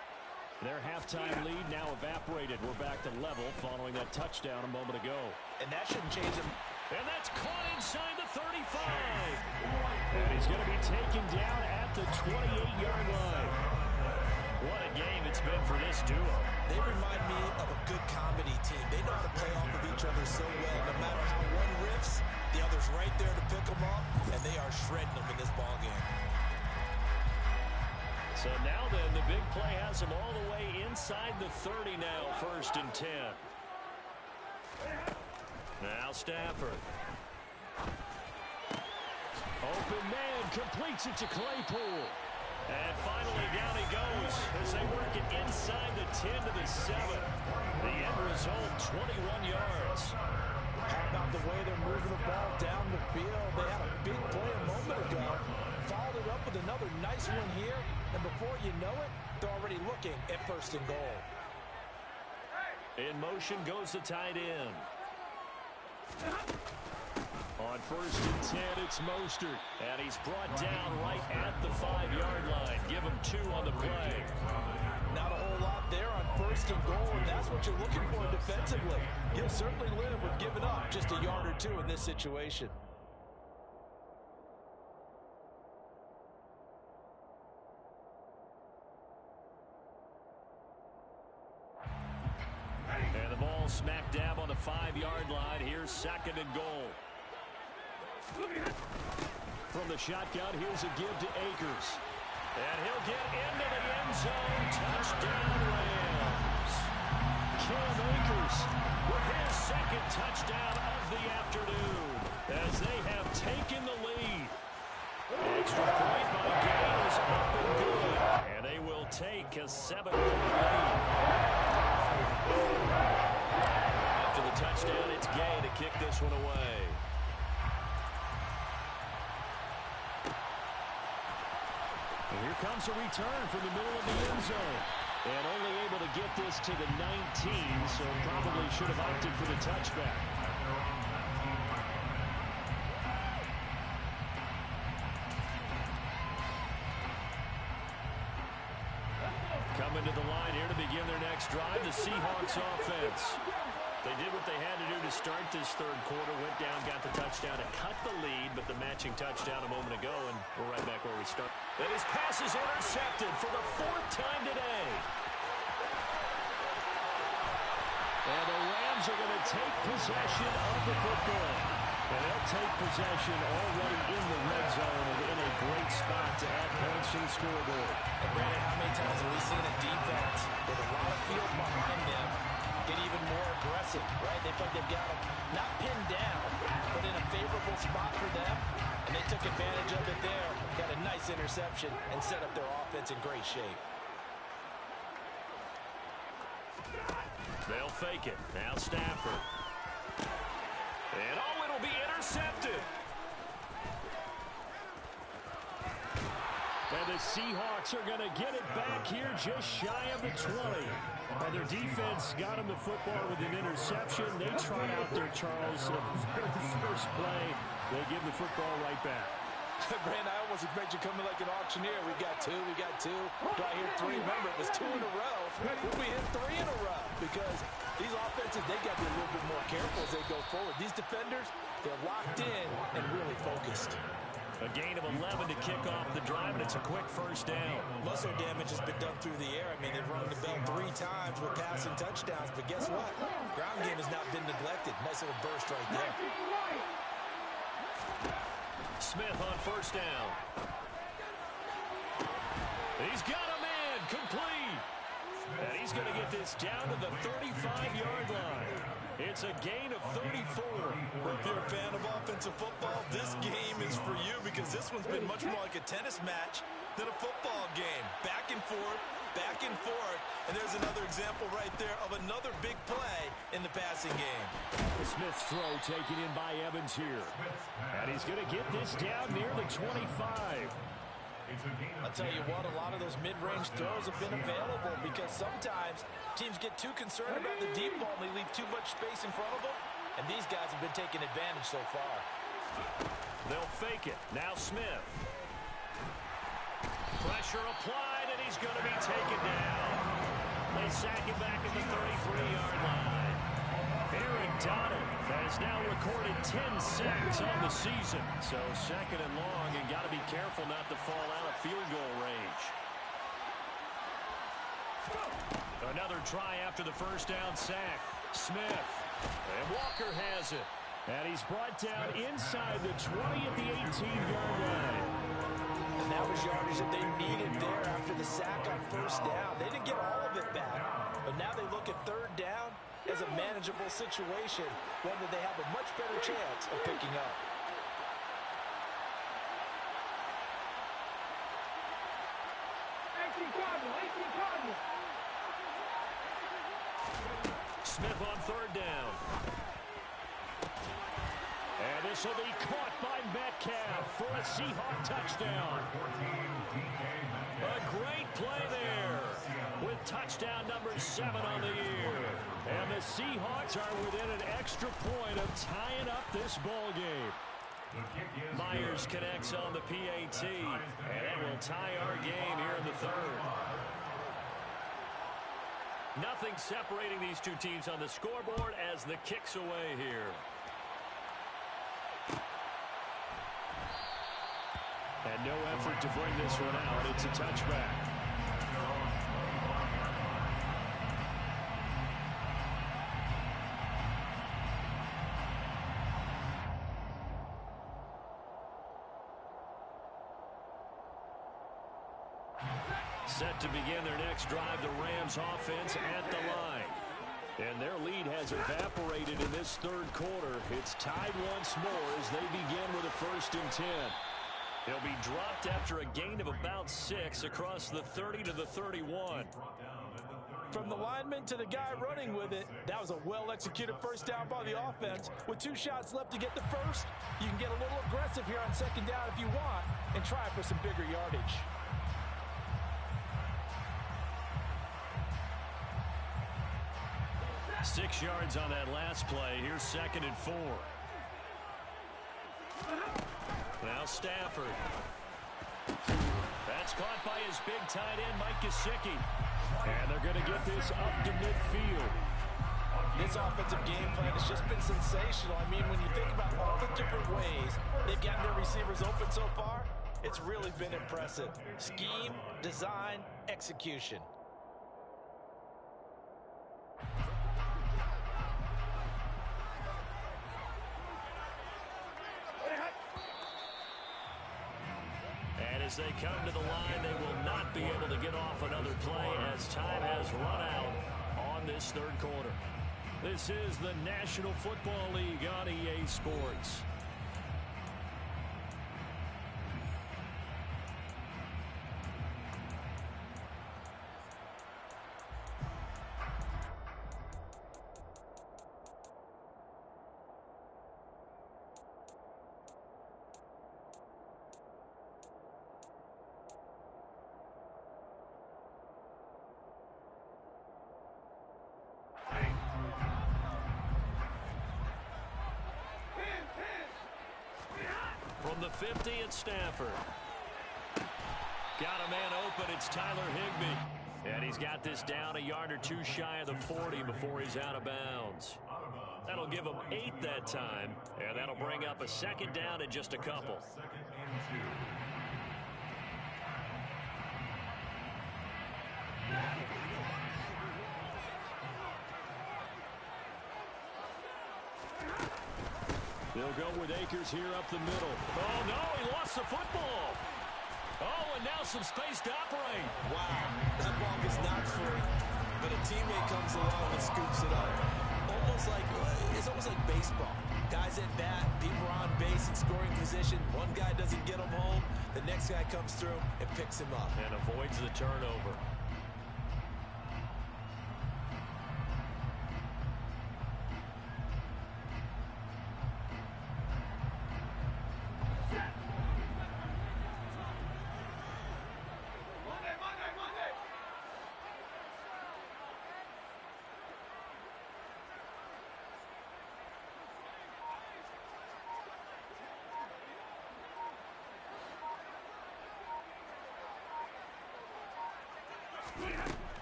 S1: Their halftime lead now evaporated. We're back to level following that touchdown a moment ago.
S2: And that shouldn't change him.
S1: And that's caught inside the 35. And he's going to be taken down at the 28-yard line. What a game it's been for this duo.
S2: They remind me of a good comedy team. They know how to play off of each other so well. No matter how one riffs, the other's right there to pick them up, and they are shredding them in this ballgame.
S1: So now then, the big play has him all the way inside the 30 now, 1st and 10. Now Stafford. Open man, completes it to Claypool. And finally down he goes as they work it inside the 10 to the 7. The end result, 21 yards.
S2: How about the way they're moving the ball down the field? They had a big play a moment ago. Followed it up with another nice one here. And before you know it, they're already looking at 1st and goal.
S1: In motion goes the tight end. On 1st and 10, it's Mostert. And he's brought down right at the 5-yard line. Give him 2 on the play.
S2: Not a whole lot there on 1st and goal, and that's what you're looking for defensively. You'll certainly live with giving up just a yard or 2 in this situation.
S1: And the ball smack dab on the 5-yard line. Here's 2nd and goal.
S5: From the shotgun, here's a give to Akers.
S1: And he'll get into the end zone. Touchdown, Rams.
S5: Cam Akers
S1: With his 2nd touchdown of the afternoon as they have taken the lead. Extra point by Gay is up and good. And they will will take a 7-point lead. After the touchdown, it's Gay to kick this one away.
S5: And here comes a return from the middle of the end zone. And only able to get this to the 19, so probably should have opted for the touchback. Coming to the line here to begin their next drive, the Seahawks offense. They did what they had to do to start this third quarter, went down, got the touchdown, and cut the lead, but the matching touchdown a moment ago, and we're right back where we start.
S1: And his pass is intercepted for the 4th time today.
S5: And the Rams are going to take possession of the football. And they'll take possession already in the red zone and in a great spot to add points to the scoreboard.
S2: And Brandon, how many times have we seen a defense with a lot of field behind them get even more aggressive, right? They feel like they've got them not pinned down, but in a favorable spot for them. And they took advantage of it there, got a nice interception, and set up their offense in great shape.
S1: They'll fake it. Now Stafford. And it'll be intercepted.
S5: And the Seahawks are going to get it back here just shy of the 20. And their defense got them the football with an interception. They trot out there, Charles, the very first play. They give the football right back.
S2: Brandon, I almost expect you coming like an auctioneer. We got two. Do I hear three? Remember, it was 2 in a row. We hit 3 in a row because these offenses, they got to be a little bit more careful as they go forward. These defenders, they're locked in and really focused.
S1: A gain of 11 to kick off the drive, and it's a quick first down.
S2: Muscle damage has been done through the air. I mean, they've rung the bell 3 times with passing touchdowns, but guess what? Ground game has not been neglected. Nice little burst right there.
S1: Smith on first down. He's got him in, complete. And he's going to get this down to the 35-yard line. It's a gain of 34.
S2: Well, if you're a fan of offensive football, this game is for you because this one's been much more like a tennis match than a football game. Back and forth, and there's another example right there of another big play in the passing game.
S5: Smith's throw taken in by Evans here. And he's going to get this down near the 25.
S2: I'll tell you what, a lot of those mid-range throws have been available because sometimes teams get too concerned about the deep ball and they leave too much space in front of them, and these guys have been taking advantage so far.
S1: They'll fake it. Now Smith. Pressure applied, and he's going to be taken down. They sack him back at the 33-yard line. Aaron Donald has now recorded 10 sacks on the season. So second and long, and got to be careful not to fall out of field goal range. Another try after the first down sack. Smith. And Walker has it.
S5: And he's brought down inside the 20 at the 18-yard line.
S2: And that was yardage that they needed there after the sack on first down. They didn't get all of it back, but now they look at third down as a manageable situation, one that they have a much better chance of picking up.
S1: Smith on third down.
S5: And this will be caught by Metcalf for a Seahawk touchdown.
S1: A great play there with touchdown number 7 on the year.
S5: And the Seahawks are within an extra point of tying up this ball game.
S1: Myers connects on the PAT, and that will tie our game here in the third. Nothing separating these two teams on the scoreboard as the kick's away here.
S5: And no effort to bring this one out. It's a touchback.
S1: Set to begin their next drive, the Rams offense at the line.
S5: And their lead has evaporated in this third quarter. It's tied once more as they begin with a 1st and 10.
S1: He'll be dropped after a gain of about 6 across the 30 to the 31.
S2: From the lineman to the guy running with it, that was a well-executed first down by the offense. With 2 shots left to get the first, you can get a little aggressive here on second down if you want and try for some bigger yardage.
S1: Six yards on that last play. Here's 2nd and 4. Now Stafford. That's caught by his big tight end, Mike Gesicki. And they're going to get this up to midfield.
S2: This offensive game plan has just been sensational. I mean, when you think about all the different ways they've gotten their receivers open so far, it's really been impressive. Scheme, design, execution.
S1: And as they come to the line, they will not be able to get off another play as time has run out on this third quarter. This is the National Football League on EA Sports. From the 50, it's Stafford. Got a man open. It's Tyler Higbee. And he's got this down a yard or 2 shy of the 40 before he's out of bounds. That'll give him 8 that time. And that'll bring up a 2nd down and just a couple. They'll go with Akers here up the middle. Oh, no, he lost the football. Oh, and now some space to operate.
S2: Wow, that ball gets knocked free, but a teammate comes along and scoops it up. It's almost like baseball. Guys at bat, people are on base in scoring position. One guy doesn't get him home. The next guy comes through and picks him up.
S1: And avoids the turnover.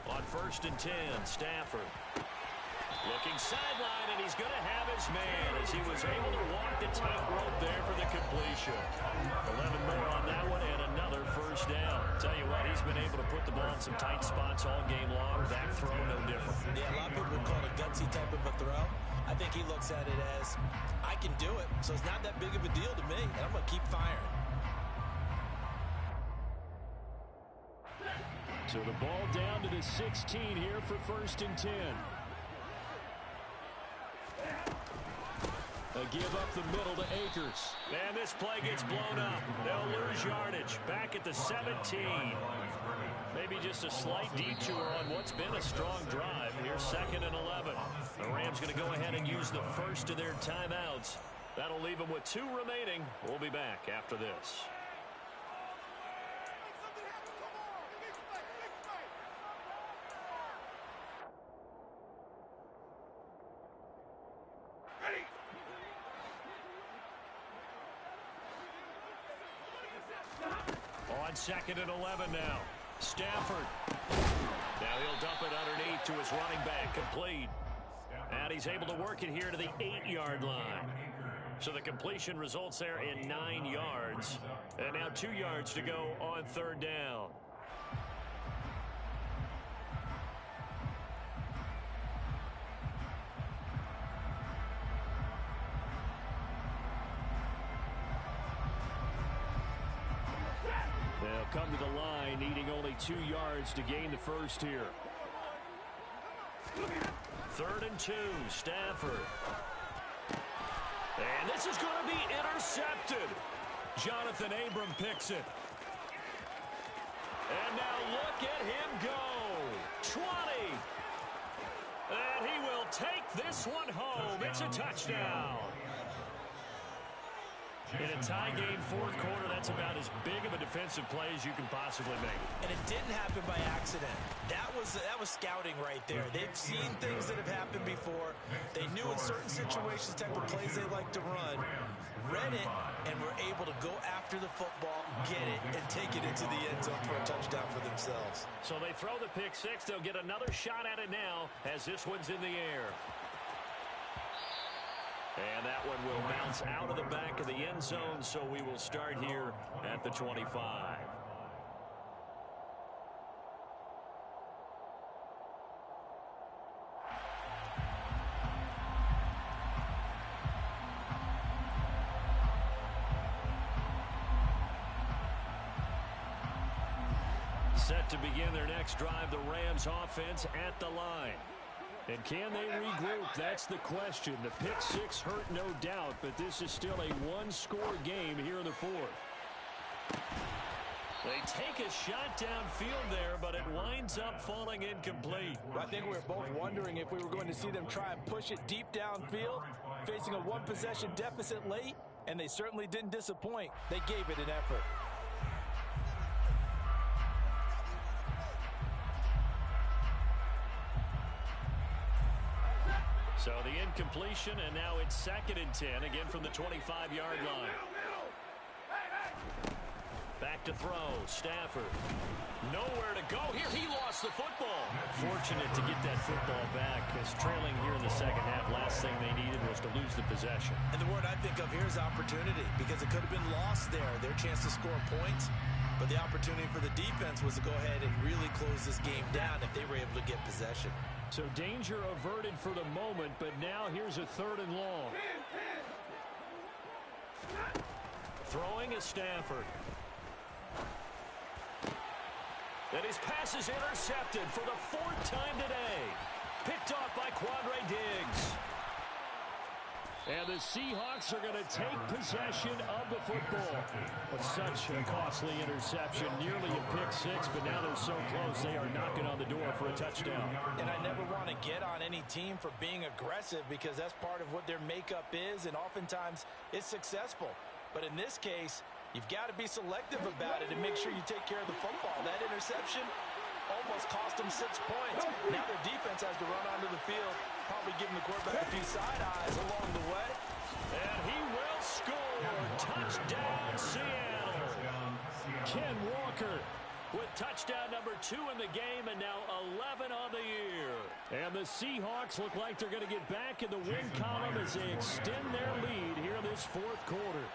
S1: On 1st and 10, Stafford. Looking sideline, and he's going to have his man as he was able to walk the tightrope there for the completion. 11 more on that one and another first down. Tell you what, he's been able to put the ball in some tight spots all game long. That throw, no different.
S2: Yeah, a lot of people would call it a gutsy type of a throw. I think he looks at it as, I can do it, so it's not that big of a deal to me, and I'm going to keep firing.
S5: So the ball down to the 16 here for 1st and 10. A give up the middle to Akers.
S1: And this play gets blown up. They'll lose yardage. Back at the 17. Maybe just a slight detour on what's been a strong drive. Here's 2nd and 11. The Rams going to go ahead and use the first of their timeouts. That'll leave them with 2 remaining. We'll be back after this. On 2nd and 11 now. Stafford. Now he'll dump it underneath to his running back. Complete. And he's able to work it here to the 8-yard line. So the completion results there in 9 yards. And now 2 yards to go on 3rd down. They'll come to the line, needing only 2 yards to gain the first here. 3rd and 2, Stafford. And this is going to be intercepted. Jonathan Abram picks it. And now look at him go. 20. And he will take this one home. It's a touchdown. In a tie game, fourth quarter, that's about as big of a defensive play as you can possibly make.
S2: And it didn't happen by accident. That was scouting right there. They've seen things that have happened before. They knew in certain situations type of plays they like to run, read it, and were able to go after the football, get it, and take it into the end zone for a touchdown for themselves.
S1: So they throw the pick six. They'll get another shot at it now as this one's in the air. And that one will bounce out of the back of the end zone, so we will start here at the 25. Set to begin their next drive, the Rams offense at the line. And can they regroup? That's the question. The pick six hurt, no doubt, but this is still a one-score game here in the fourth. They take a shot downfield there, but it winds up falling incomplete.
S2: I think we were both wondering if we were going to see them try and push it deep downfield, facing a one-possession deficit late, and they certainly didn't disappoint. They gave it an effort.
S1: So the incompletion, and now it's 2nd and 10, again from the 25-yard line. Back to throw, Stafford. Nowhere to go here. He lost the football. Fortunate to get that football back, because trailing here in the second half, last thing they needed was to lose the possession.
S2: And the word I think of here is opportunity, because it could have been lost there, their chance to score points. But the opportunity for the defense was to go ahead and really close this game down if they were able to get possession.
S5: So danger averted for the moment, but now here's a 3rd and long.
S1: Throwing is Stafford. And his pass is intercepted for the 4th time today. Picked off by Quandre Diggs.
S5: And the Seahawks are going to take possession of the football. With such a costly interception, nearly a pick six, but now they're so close they are knocking on the door for a touchdown.
S2: And I never want to get on any team for being aggressive, because that's part of what their makeup is, and oftentimes it's successful. But in this case, you've got to be selective about it and make sure you take care of the football. That interception almost cost them 6 points. Now their defense has to run onto the field, probably giving the quarterback a few side eyes along the way.
S1: And he will score. Touchdown, Seattle.
S5: Ken Walker
S1: with touchdown number 2 in the game, and now 11 on the year.
S5: And the Seahawks look like they're going to get back in the win column as they extend their lead here in this 4th quarter.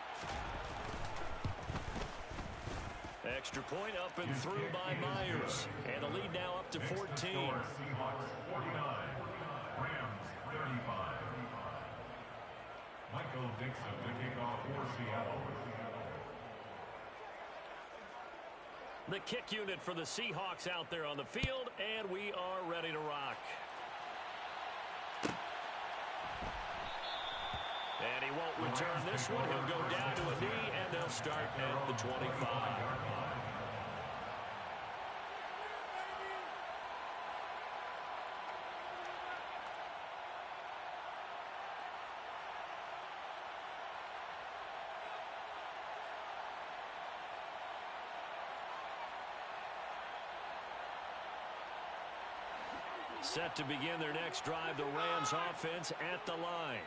S1: Extra point up and through by Myers. And the lead now up to 14.
S3: Seahawks 49, Rams 35. Michael Dixon to kick off for Seattle.
S1: The kick unit for the Seahawks out there on the field, and we are ready to rock. And he won't return this one. He'll go down to a knee, and they'll start at the 25. Set to begin their next drive, the Rams offense at the line.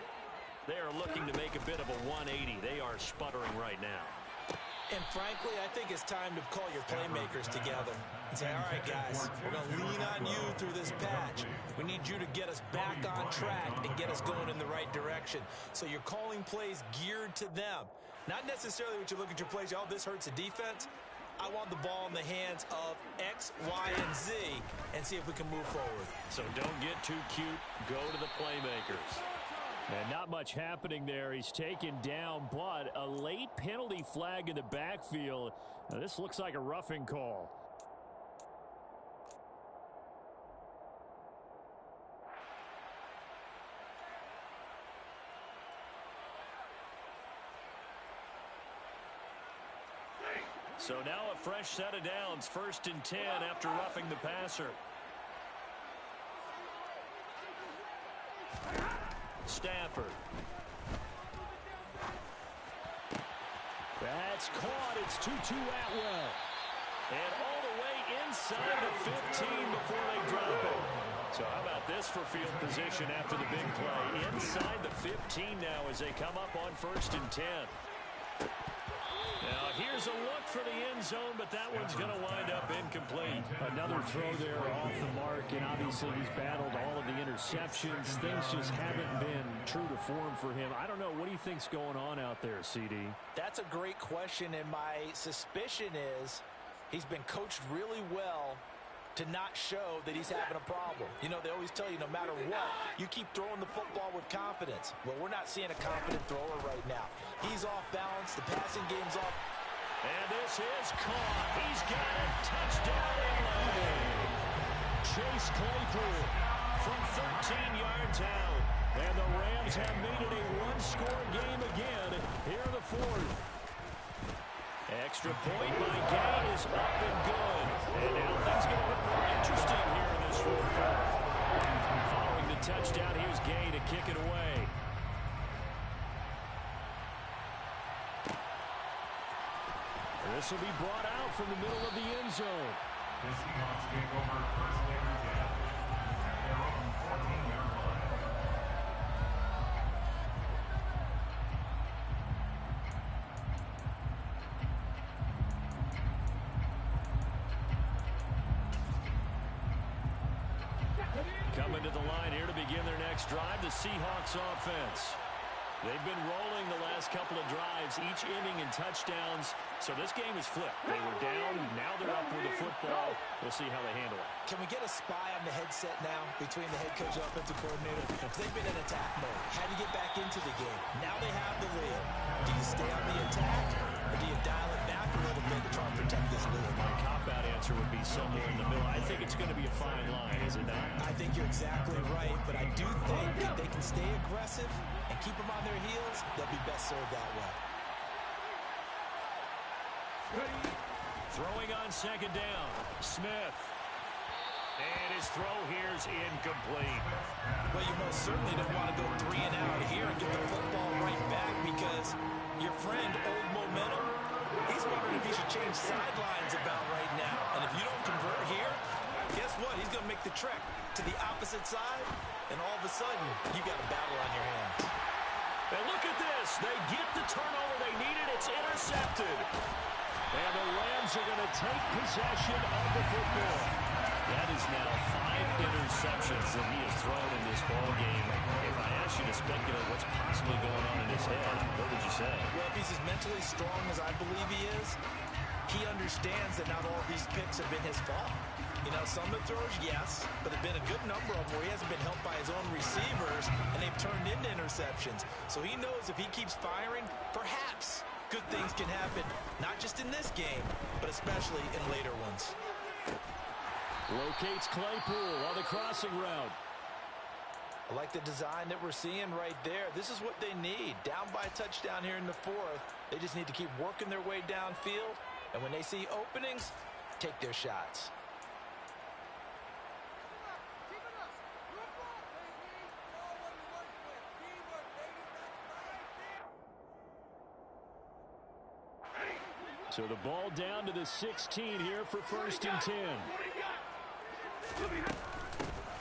S1: They are looking to make a bit of a 180. They are sputtering right now.
S2: And frankly, I think it's time to call your playmakers together and say, all right, guys, we're going to lean on you through this patch. We need you to get us back on track and get us going in the right direction. So you're calling plays geared to them. Not necessarily what you look at your plays, oh, this hurts the defense. I want the ball in the hands of X, Y, and Z and see if we can move forward.
S1: So don't get too cute. Go to the playmakers.
S5: And not much happening there. He's taken down, but a late penalty flag in the backfield. Now, this looks like a roughing call.
S1: So now a fresh set of downs, 1st and 10 after roughing the passer. Stafford.
S5: That's caught. It's 2-2 Atwell.
S1: And all the way inside the 15 before they drop it. So how about this for field position after the big play? Inside the 15 now as they come up on 1st and 10. Now here's a look for the end zone, but that one's going to wind up incomplete.
S5: Another throw there off the mark, and obviously he's battled all of the interceptions. Things just haven't been true to form for him. I don't know. What do you think's going on out there, CD?
S2: That's a great question, and my suspicion is he's been coached really well to not show that he's having a problem. You know, they always tell you no matter what, you keep throwing the football with confidence. Well, we're not seeing a confident thrower right now. He's off balance. The passing game's off.
S1: And this is caught. He's got it. Touchdown, LA. Chase Claypool from 13 yards out. And the Rams have made it a one-score game again here in the 4th. Extra point by Gay is up and good. And now things get a bit more interesting here in this 4th quarter. Following the touchdown, here's Gay to kick it away. This will be brought out from the middle of the end zone.
S3: The Seahawks take over 1st and 10 at their own 14-yard line.
S1: Coming to the line here to begin their next drive, the Seahawks offense. They've been rolling the last couple of drives, each ending in touchdowns. So this game is flipped. They were down, now they're up with the football. We'll see how they handle it.
S2: Can we get a spy on the headset now between the head coach and offensive coordinator? Because they've been in attack mode. Had to get back into the game. Now they have the lead. Do you stay on the attack, or do you dial it back a little bit to try and protect this lead?
S1: My cop-out answer would be somewhere in the middle. I think it's going to be a fine line, is it not?
S2: I think you're exactly right, but I do think if they can stay aggressive and keep them on their heels, they'll be best served that way.
S1: Throwing on 2nd down, Smith. And his throw here's incomplete.
S2: Well, you most certainly don't want to go 3 and out here and get the football right back because your friend, Old Momentum, he's wondering if he should change sidelines about right now. And if you don't convert here, guess what? He's going to make the trek to the opposite side, and all of a sudden, you got a battle on your hands.
S1: And look at this. They get the turnover they needed. It's intercepted. And the Rams are going to take possession of the football. That is now 5 interceptions that he has thrown in this ballgame. If I asked you to speculate what's possibly going on in his head, what would you say?
S2: Well, if he's as mentally strong as I believe he is, he understands that not all of these picks have been his fault. You know, some of the throws, yes, but there have been a good number of them where he hasn't been helped by his own receivers, and they've turned into interceptions. So he knows if he keeps firing, perhaps good things can happen, not just in this game, but especially in later ones.
S5: Locates Claypool on the crossing route.
S2: I like the design that we're seeing right there. This is what they need. Down by a touchdown here in the 4th. They just need to keep working their way downfield, and when they see openings, take their shots.
S5: So the ball down to the 16 here for 1st and 10.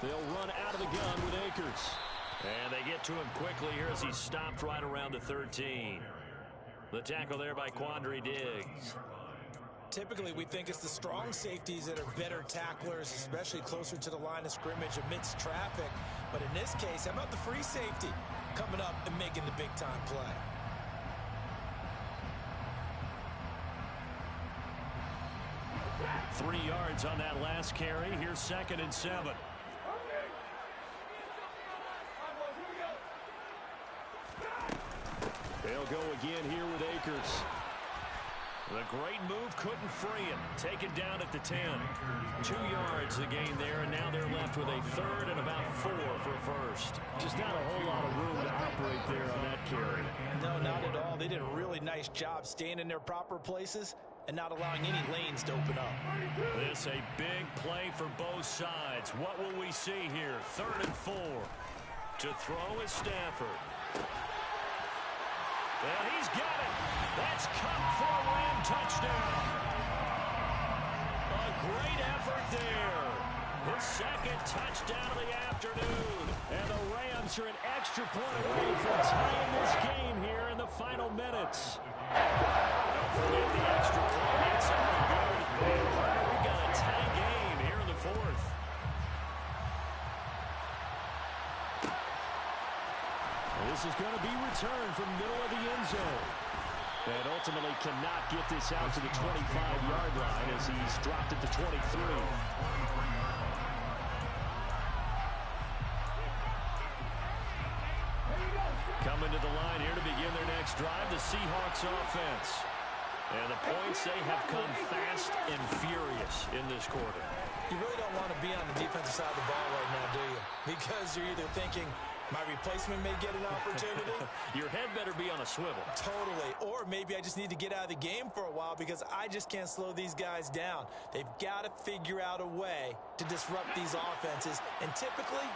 S5: They'll run out of the gun with Akers.
S1: And they get to him quickly here as he's stopped right around the 13. The tackle there by Quandre Diggs.
S2: Typically, we think it's the strong safeties that are better tacklers, especially closer to the line of scrimmage amidst traffic. But in this case, how about the free safety coming up and making the big-time play?
S1: Three yards on that last carry. Here's 2nd and 7.
S5: They'll go again here with Akers.
S1: The great move couldn't free him. Taken down at the 10. 2 yards the gain there, and now they're left with a 3rd and about 4 for a first.
S5: Just not a whole lot of room to operate there on that carry.
S2: No, not at all. They did a really nice job staying in their proper places and not allowing any lanes to open up.
S1: This a big play for both sides. What will we see here? 3rd and 4. To throw is Stafford. And he's got it. That's Cup for a Ram touchdown. A great effort there. His 2nd touchdown of the afternoon. And the Rams are an extra point away from tying this game here in the final minutes. Don't forget the extra point. It's something good. And we got a tie game here in the 4th.
S5: This is going to be returned from middle of the end zone. And ultimately cannot get this out to the 25-yard line as he's dropped at the 23.
S1: Coming to the line here to begin their next drive, the Seahawks offense. And the points, they have come fast and furious in this quarter.
S2: You really don't want to be on the defensive side of the ball right now, do you? Because you're either thinking, my replacement may get an opportunity.
S1: Your head better be on a swivel.
S2: Totally. Or maybe I just need to get out of the game for a while because I just can't slow these guys down. They've got to figure out a way to disrupt these offenses. And typically,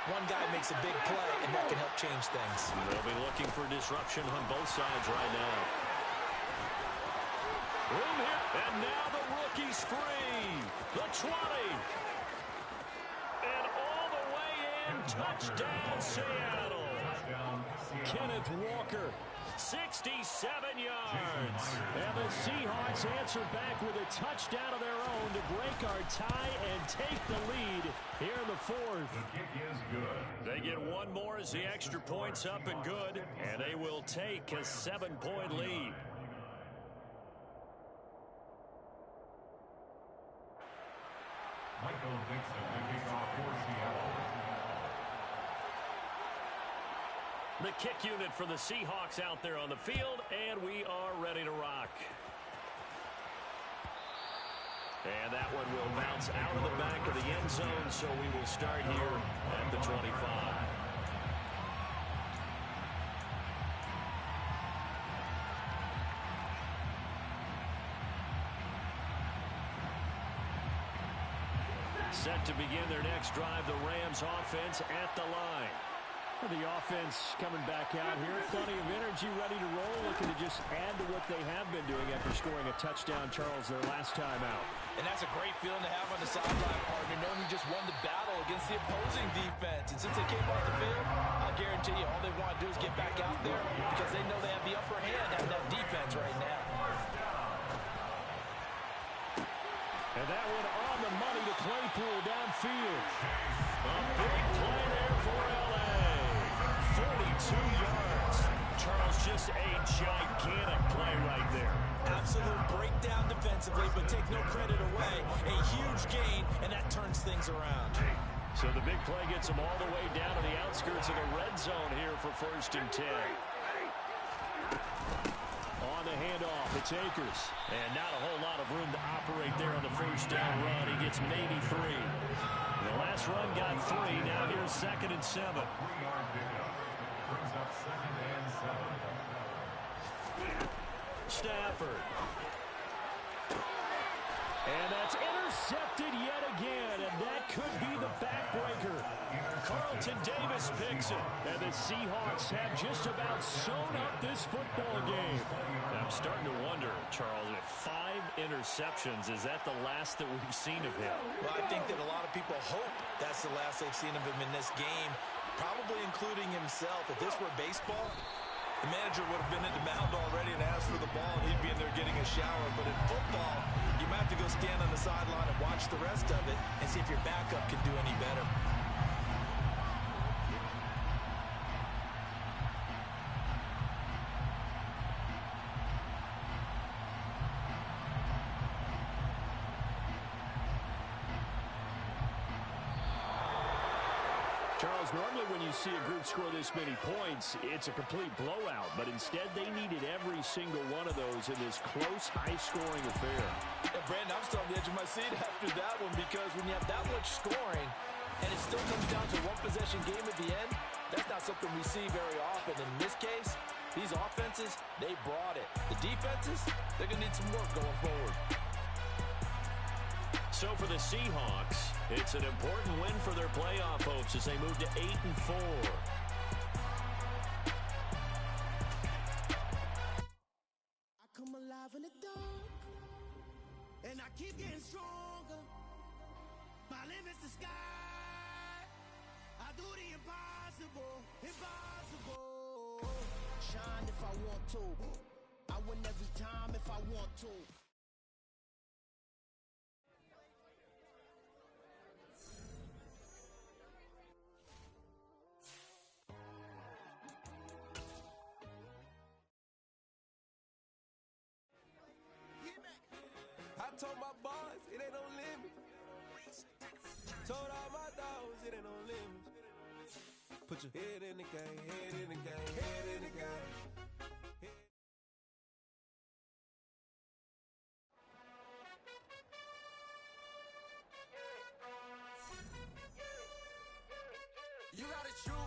S2: one guy makes a big play, and that can help change things.
S1: They'll be looking for disruption on both sides right now. Room here. And now the rookie's free. The 20. And all the way in. Touchdown, Seattle.
S5: Kenneth Walker.
S1: 67 yards.
S5: And the Seahawks answer back with a touchdown of their own to break our tie and take the lead here in the 4th.
S3: The kick is good.
S1: They get one more as the extra point's up and good, and they will take a 7-point lead.
S3: Michael Dixon to kick off for Seattle.
S1: The kick unit for the Seahawks out there on the field, and we are ready to rock. And that one will bounce out of the back of the end zone, so we will start here at the 25. Set to begin their next drive, the Rams offense at the line.
S5: The offense coming back out here. Plenty of energy, ready to roll. Looking to just add to what they have been doing after scoring a touchdown, Charles, their last time out.
S2: And that's a great feeling to have on the sideline, partner, knowing you just won the battle against the opposing defense. And since they came off the field, I'll guarantee you all they want to do is get back out there because they know they have the upper hand having that defense right now.
S5: And that one on the money to Claypool downfield.
S1: A big play there for L.A. 42 yards. Charles, just a gigantic play right there.
S2: Absolute breakdown defensively, but take no credit away. A huge gain, and that turns things around.
S1: So the big play gets them all the way down to the outskirts of the red zone here for 1st and 10.
S5: On the handoff, it's Akers.
S1: And not a whole lot of room to operate there on the 1st down run. He gets maybe 3. The last run got 3. Now here's 2nd and 7.
S3: 3-yard pickup. Brings up 2nd and 7.
S1: Stafford.
S5: And that's intercepted yet again, and that could be the backbreaker.
S1: Carlton Davis picks it.
S5: And the Seahawks have just about sewn up this football game.
S1: I'm starting to wonder, Charles, if 5 interceptions, is that the last that we've seen of him?
S2: Well, I think that a lot of people hope that's the last they've seen of him in this game, probably including himself. If this were baseball, the manager would have been at the mound already and asked for the ball, and he'd be in there getting a shower. But in football, you might have to go stand on the sideline and watch the rest of it and see if your backup can do any better.
S5: Charles, normally when you see a group score this many points, it's a complete blowout. But instead, they needed every single one of those in this close, high-scoring affair.
S2: Yeah, Brandon, I'm still on the edge of my seat after that one because when you have that much scoring and it still comes down to one possession game at the end, that's not something we see very often. In this case, These offenses, they brought it. The defenses, they're going to need some work going forward.
S1: So for the Seahawks, it's an important win for their playoff hopes as they move to 8-4.
S6: I come alive in the dark, and I keep getting stronger. My limit's the sky. I do the impossible, impossible. Shine if I want to. I win every time if I want to.
S7: I told my boys it ain't no limit. Told all my dogs it ain't no limit. Put your head in the game, head in the game, head in the game. You gotta choose.